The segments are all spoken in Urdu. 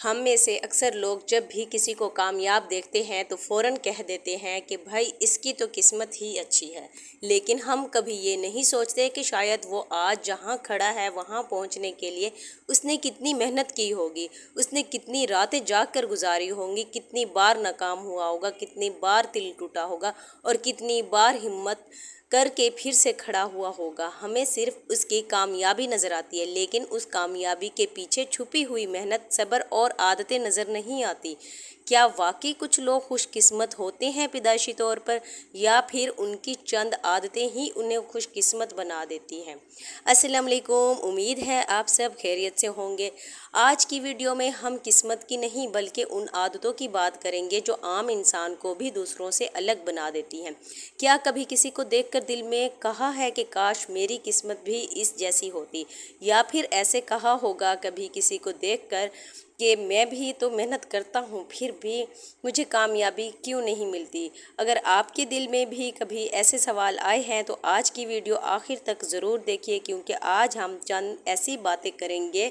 ہم میں سے اکثر لوگ جب بھی کسی کو کامیاب دیکھتے ہیں تو فوراً کہہ دیتے ہیں کہ بھائی اس کی تو قسمت ہی اچھی ہے، لیکن ہم کبھی یہ نہیں سوچتے کہ شاید وہ آج جہاں کھڑا ہے وہاں پہنچنے کے لیے اس نے کتنی محنت کی ہوگی، اس نے کتنی راتیں جاگ کر گزاری ہوں گی، کتنی بار ناکام ہوا ہوگا، کتنی بار دل ٹوٹا ہوگا اور کتنی بار ہمت کر کے پھر سے کھڑا ہوا ہوگا۔ ہمیں صرف اس کی کامیابی نظر آتی ہے، لیکن اس کامیابی کے پیچھے چھپی ہوئی محنت، صبر اور عادتیں نظر نہیں آتی۔ کیا واقعی کچھ لوگ خوش قسمت ہوتے ہیں پیدائشی طور پر، یا پھر ان کی چند عادتیں ہی انہیں خوش قسمت بنا دیتی ہیں؟ السلام علیکم، امید ہے آپ سب خیریت سے ہوں گے۔ آج کی ویڈیو میں ہم قسمت کی نہیں بلکہ ان عادتوں کی بات کریں گے جو عام انسان کو بھی دوسروں سے الگ بنا دیتی ہیں۔ کیا کبھی کسی کو دیکھ کر دل میں کہا ہے کہ کاش میری قسمت بھی اس جیسی ہوتی، یا پھر ایسے کہا ہوگا کبھی کسی کو دیکھ کر کہ میں بھی تو محنت کرتا ہوں پھر بھی مجھے کامیابی کیوں نہیں ملتی؟ اگر آپ کے دل میں بھی کبھی ایسے سوال آئے ہیں تو آج کی ویڈیو آخر تک ضرور دیکھیے، کیونکہ آج ہم چند ایسی باتیں کریں گے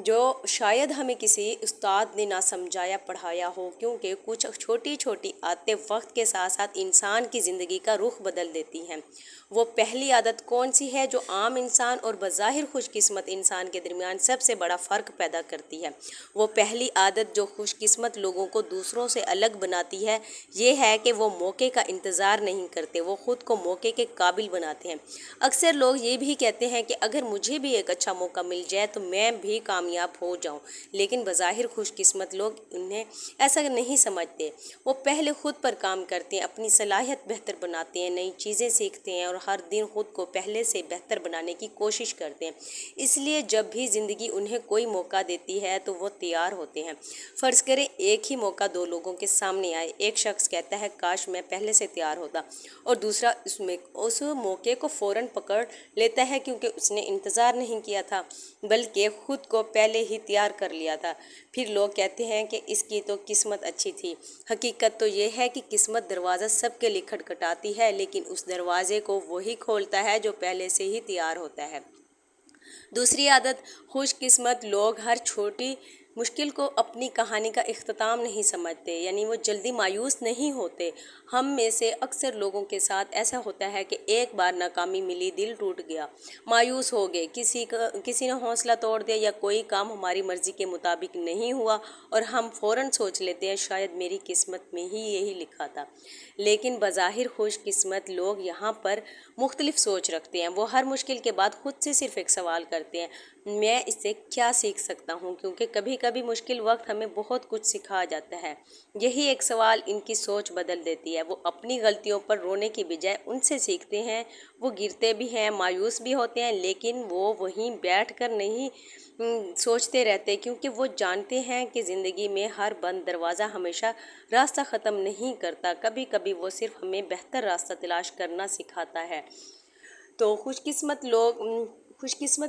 جو شاید ہمیں کسی استاد نے نہ سمجھایا پڑھایا ہو، کیونکہ کچھ چھوٹی چھوٹی عادتیں وقت کے ساتھ ساتھ انسان کی زندگی کا رخ بدل دیتی ہیں۔ وہ پہلی عادت کون سی ہے جو عام انسان اور بظاہر خوش قسمت انسان کے درمیان سب سے بڑا فرق پیدا کرتی ہے؟ وہ پہلی عادت جو خوش قسمت لوگوں کو دوسروں سے الگ بناتی ہے یہ ہے کہ وہ موقع کا انتظار نہیں کرتے، وہ خود کو موقع کے قابل بناتے ہیں۔ اکثر لوگ یہ بھی کہتے ہیں کہ اگر مجھے بھی ایک اچھا موقع مل جائے تو میں بھی کامیاب ہو جاؤں، لیکن بظاہر خوش قسمت لوگ انہیں ایسا نہیں سمجھتے۔ وہ پہلے خود پر کام کرتے ہیں، اپنی صلاحیت بہتر بناتے ہیں، نئی چیزیں سیکھتے ہیں اور ہر دن خود کو پہلے سے بہتر بنانے کی کوشش کرتے ہیں۔ اس لیے جب بھی زندگی انہیں کوئی موقع دیتی ہے تو وہ تیار ہوتے ہیں۔ فرض کریں ایک ہی موقع دو لوگوں کے سامنے آئے، ایک شخص کہتا ہے کاش میں پہلے سے تیار ہوتا، اور دوسرا اس موقع کو فوراً پکڑ لیتا ہے کیونکہ اس نے انتظار نہیں کیا تھا بلکہ خود کو پہلے ہی تیار کر لیا تھا۔ پھر لوگ کہتے ہیں کہ اس کی تو قسمت اچھی تھی۔ حقیقت تو یہ ہے کہ قسمت دروازہ سب کے لیے کھٹکھٹاتی ہے، لیکن اس دروازے کو وہی کھولتا ہے جو پہلے سے ہی تیار ہوتا ہے۔ دوسری عادت، خوش قسمت لوگ ہر چھوٹی مشکل کو اپنی کہانی کا اختتام نہیں سمجھتے، یعنی وہ جلدی مایوس نہیں ہوتے۔ ہم میں سے اکثر لوگوں کے ساتھ ایسا ہوتا ہے کہ ایک بار ناکامی ملی، دل ٹوٹ گیا، مایوس ہو گئے، کسی نے حوصلہ توڑ دیا یا کوئی کام ہماری مرضی کے مطابق نہیں ہوا اور ہم فوراً سوچ لیتے ہیں شاید میری قسمت میں ہی یہی لکھا تھا۔ لیکن بظاہر خوش قسمت لوگ یہاں پر مختلف سوچ رکھتے ہیں۔ وہ ہر مشکل کے بعد خود سے صرف ایک سوال کرتے ہیں، میں اس سے کیا سیکھ سکتا ہوں؟ کیونکہ کبھی کبھی مشکل وقت ہمیں بہت کچھ سکھا جاتا ہے۔ یہی ایک سوال ان کی سوچ بدل دیتی ہے۔ وہ اپنی غلطیوں پر رونے کی بجائے ان سے سیکھتے ہیں۔ وہ گرتے بھی ہیں، مایوس بھی ہوتے ہیں، لیکن وہ وہیں بیٹھ کر نہیں سوچتے رہتے، کیونکہ وہ جانتے ہیں کہ زندگی میں ہر بند دروازہ ہمیشہ راستہ ختم نہیں کرتا، کبھی کبھی وہ صرف ہمیں بہتر راستہ تلاش کرنا سکھاتا ہے۔ تو خوش قسمت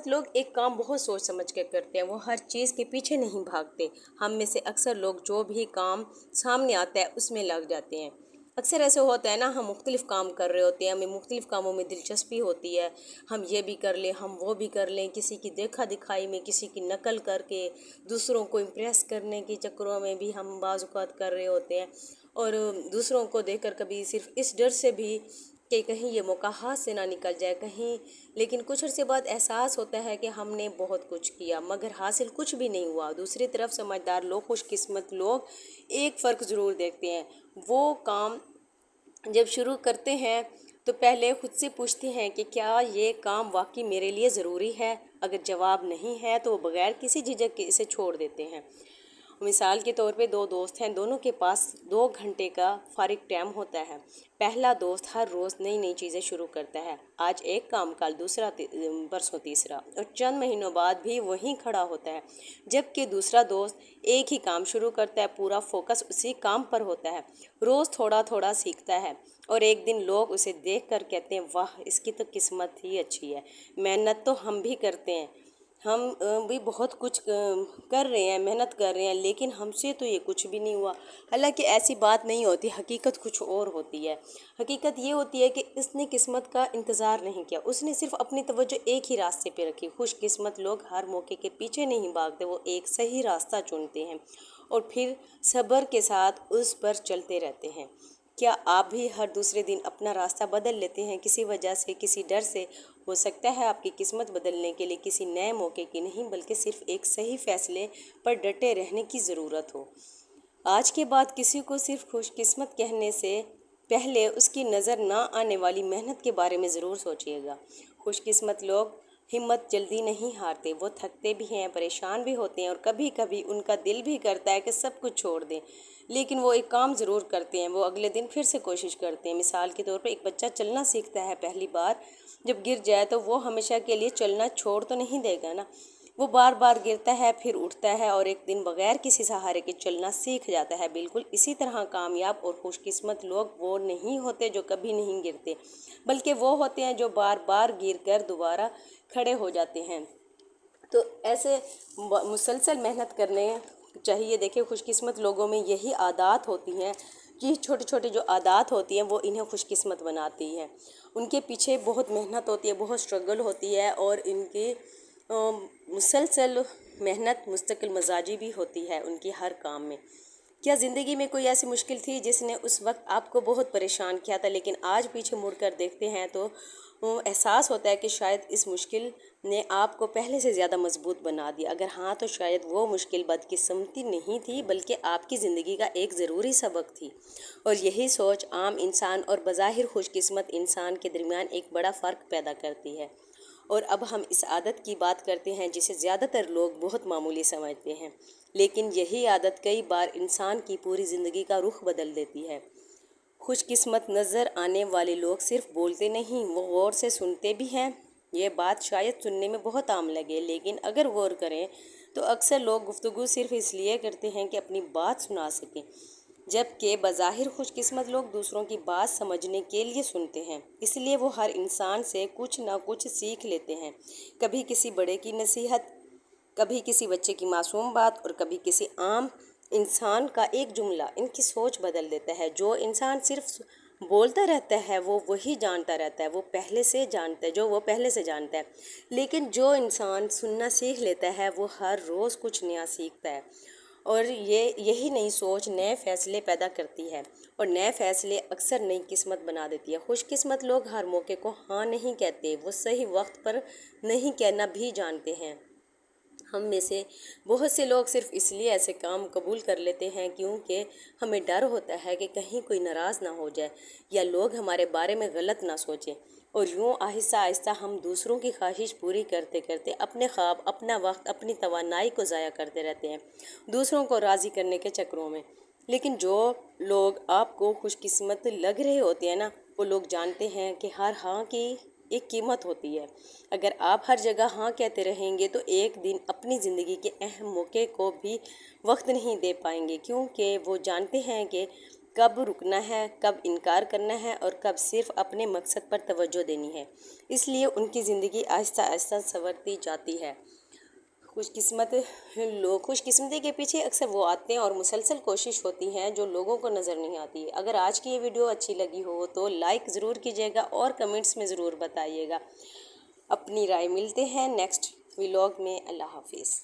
لوگ ایک کام بہت سوچ سمجھ کر کرتے ہیں، وہ ہر چیز کے پیچھے نہیں بھاگتے۔ ہم میں سے اکثر لوگ جو بھی کام سامنے آتا ہے اس میں لگ جاتے ہیں۔ اکثر ایسے ہوتا ہے نا، ہم مختلف کام کر رہے ہوتے ہیں، ہمیں مختلف کاموں میں دلچسپی ہوتی ہے، ہم یہ بھی کر لیں، ہم وہ بھی کر لیں، کسی کی دیکھا دکھائی میں، کسی کی نقل کر کے دوسروں کو امپریس کرنے کے چکروں میں بھی ہم بعض اوقات کر رہے ہوتے ہیں، اور دوسروں کو دیکھ کر کبھی صرف اس ڈر سے بھی کہ کہیں یہ موقع ہاتھ سے نہ نکل جائے کہیں، لیکن کچھ عرصے بعد احساس ہوتا ہے کہ ہم نے بہت کچھ کیا مگر حاصل کچھ بھی نہیں ہوا۔ دوسری طرف سمجھدار لوگ، خوش قسمت لوگ ایک فرق ضرور دیکھتے ہیں۔ وہ کام جب شروع کرتے ہیں تو پہلے خود سے پوچھتے ہیں کہ کیا یہ کام واقعی میرے لیے ضروری ہے؟ اگر جواب نہیں ہے تو وہ بغیر کسی جھجک کے اسے چھوڑ دیتے ہیں۔ مثال کے طور پہ دو دوست ہیں، دونوں کے پاس 2 گھنٹے کا فارغ ٹائم ہوتا ہے۔ پہلا دوست ہر روز نئی چیزیں شروع کرتا ہے، آج ایک کام، کل دوسرا، پرسوں تیسرا، اور چند مہینوں بعد بھی وہیں کھڑا ہوتا ہے۔ جبکہ دوسرا دوست ایک ہی کام شروع کرتا ہے، پورا فوکس اسی کام پر ہوتا ہے، روز تھوڑا تھوڑا سیکھتا ہے، اور ایک دن لوگ اسے دیکھ کر کہتے ہیں واہ اس کی تو قسمت ہی اچھی ہے، محنت تو ہم بھی کرتے ہیں ہم بھی بہت کچھ کر رہے ہیں، محنت کر رہے ہیں، لیکن ہم سے تو یہ کچھ بھی نہیں ہوا۔ حالانکہ ایسی بات نہیں ہوتی، حقیقت کچھ اور ہوتی ہے۔ حقیقت یہ ہوتی ہے کہ اس نے قسمت کا انتظار نہیں کیا، اس نے صرف اپنی توجہ ایک ہی راستے پہ رکھی۔ خوش قسمت لوگ ہر موقع کے پیچھے نہیں بھاگتے، وہ ایک صحیح راستہ چنتے ہیں اور پھر صبر کے ساتھ اس پر چلتے رہتے ہیں۔ کیا آپ بھی ہر دوسرے دن اپنا راستہ بدل لیتے ہیں کسی وجہ سے، کسی ڈر سے؟ ہو سکتا ہے آپ کی قسمت بدلنے کے لیے کسی نئے موقع کی نہیں، بلکہ صرف ایک صحیح فیصلے پر ڈٹے رہنے کی ضرورت ہو۔ آج کے بعد کسی کو صرف خوش قسمت کہنے سے پہلے اس کی نظر نہ آنے والی محنت کے بارے میں ضرور سوچیے گا۔ خوش قسمت لوگ ہمت جلدی نہیں ہارتے، وہ تھکتے بھی ہیں، پریشان بھی ہوتے ہیں، اور کبھی کبھی ان کا دل بھی کرتا ہے کہ سب کچھ چھوڑ دیں، لیکن وہ ایک کام ضرور کرتے ہیں، وہ اگلے دن پھر سے کوشش کرتے ہیں۔ مثال کے طور پر ایک بچہ چلنا سیکھتا ہے، پہلی بار جب گر جائے تو وہ ہمیشہ کے لیے چلنا چھوڑ تو نہیں دے گا نا، وہ بار بار گرتا ہے، پھر اٹھتا ہے اور ایک دن بغیر کسی سہارے کے چلنا سیکھ جاتا ہے۔ بالکل اسی طرح کامیاب اور خوش قسمت لوگ وہ نہیں ہوتے جو کبھی نہیں گرتے، بلکہ وہ ہوتے ہیں جو بار بار گر کر دوبارہ کھڑے ہو جاتے ہیں۔ تو ایسے مسلسل محنت کرنے چاہیے۔ دیکھیں، خوش قسمت لوگوں میں یہی عادات ہوتی ہیں، یہ چھوٹی چھوٹی جو عادات ہوتی ہیں وہ انہیں خوش قسمت بناتی ہیں۔ ان کے پیچھے بہت محنت ہوتی ہے، بہت سٹرگل ہوتی ہے، اور ان کی مسلسل محنت مستقل مزاجی بھی ہوتی ہے ان کی ہر کام میں۔ کیا زندگی میں کوئی ایسی مشکل تھی جس نے اس وقت آپ کو بہت پریشان کیا تھا، لیکن آج پیچھے مڑ کر دیکھتے ہیں تو احساس ہوتا ہے کہ شاید اس مشکل نے آپ کو پہلے سے زیادہ مضبوط بنا دیا؟ اگر ہاں تو شاید وہ مشکل بدقسمتی نہیں تھی، بلکہ آپ کی زندگی کا ایک ضروری سبق تھی۔ اور یہی سوچ عام انسان اور بظاہر خوش قسمت انسان کے درمیان ایک بڑا فرق پیدا کرتی ہے۔ اور اب ہم اس عادت کی بات کرتے ہیں جسے زیادہ تر لوگ بہت معمولی سمجھتے ہیں، لیکن یہی عادت کئی بار انسان کی پوری زندگی کا رخ بدل دیتی ہے۔ خوش قسمت نظر آنے والے لوگ صرف بولتے نہیں، وہ غور سے سنتے بھی ہیں۔ یہ بات شاید سننے میں بہت عام لگے، لیکن اگر غور کریں تو اکثر لوگ گفتگو صرف اس لیے کرتے ہیں کہ اپنی بات سنا سکیں، جبکہ بظاہر خوش قسمت لوگ دوسروں کی بات سمجھنے کے لیے سنتے ہیں۔ اس لیے وہ ہر انسان سے کچھ نہ کچھ سیکھ لیتے ہیں، کبھی کسی بڑے کی نصیحت، کبھی کسی بچے کی معصوم بات، اور کبھی کسی عام انسان کا ایک جملہ ان کی سوچ بدل دیتا ہے۔ جو انسان صرف بولتا رہتا ہے وہ وہی جانتا رہتا ہے، وہ پہلے سے جانتا ہے جو وہ پہلے سے جانتا ہے، لیکن جو انسان سننا سیکھ لیتا ہے وہ ہر روز کچھ نیا سیکھتا ہے، اور یہی نئی سوچ نئے فیصلے پیدا کرتی ہے، اور نئے فیصلے اکثر نئی قسمت بنا دیتی ہے۔ خوش قسمت لوگ ہر موقع کو ہاں نہیں کہتے، وہ صحیح وقت پر نہیں کہنا بھی جانتے ہیں۔ ہم میں سے بہت سے لوگ صرف اس لیے ایسے کام قبول کر لیتے ہیں کیونکہ ہمیں ڈر ہوتا ہے کہ کہیں کوئی ناراض نہ ہو جائے یا لوگ ہمارے بارے میں غلط نہ سوچیں، اور یوں آہستہ آہستہ ہم دوسروں کی خواہش پوری کرتے کرتے اپنے خواب، اپنا وقت، اپنی توانائی کو ضائع کرتے رہتے ہیں دوسروں کو راضی کرنے کے چکروں میں۔ لیکن جو لوگ آپ کو خوش قسمت لگ رہے ہوتے ہیں نا، وہ لوگ جانتے ہیں کہ ہر ہاں کی ایک قیمت ہوتی ہے۔ اگر آپ ہر جگہ ہاں کہتے رہیں گے تو ایک دن اپنی زندگی کے اہم موقع کو بھی وقت نہیں دے پائیں گے، کیونکہ وہ جانتے ہیں کہ کب رکنا ہے، کب انکار کرنا ہے، اور کب صرف اپنے مقصد پر توجہ دینی ہے۔ اس لیے ان کی زندگی آہستہ آہستہ سنورتی جاتی ہے۔ خوش قسمتی کے پیچھے اکثر وہ آتے اور مسلسل کوشش ہوتی ہیں جو لوگوں کو نظر نہیں آتی۔ اگر آج کی یہ ویڈیو اچھی لگی ہو تو لائک ضرور کیجیے گا اور کمنٹس میں ضرور بتائیے گا اپنی رائے۔ ملتے ہیں نیکسٹ ولاگ میں۔ اللہ حافظ۔